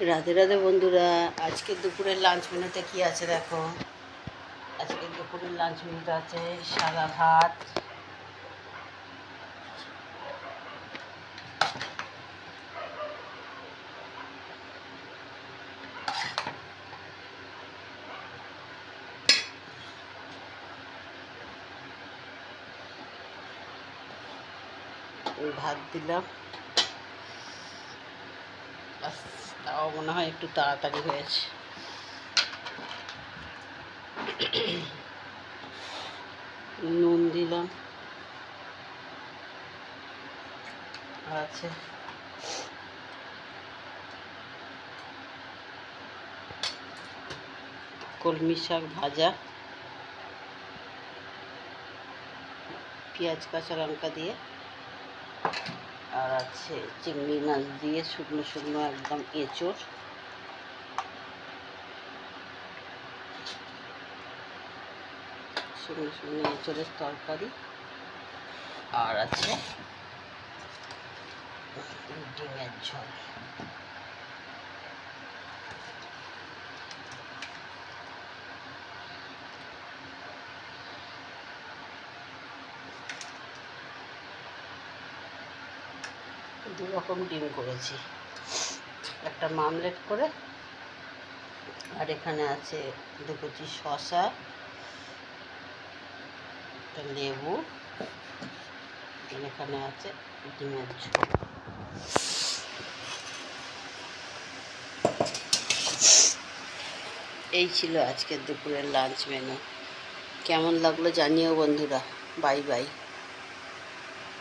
রাধে রাধে বন্ধুরা, আজকে দুপুরের লাঞ্চ মেনুতে কি আছে দেখো। আজকে দুপুরের লাঞ্চ মেনুতে আছে সাদা ভাত, ভাত দিলাম। তাও মনে হয় একটু তাড়াতাড়ি হয়েছে। নুন দিলাম, আর আছে কলমি শাক ভাজা, পেঁয়াজ কাঁচা লঙ্কা দিয়ে, আর আছে চিংড়ি মাছ দিয়ে শুকনো শুকনো একদম এঁচোড়, শুকনো শুকনো এঁচোড়ের তরকারি, আর আছে ডিমের ঝোল। দু রকম ডিম করেছি, একটা মামলেট করে, আর এখানে আছে 2 কুচি শসা, একটা লেবু, এখানে আছে ডিমের ঝোল। এই ছিল আজকের দুপুরের লাঞ্চ মেনু। কেমন লাগলো জানিও বন্ধুরা। Bye bye.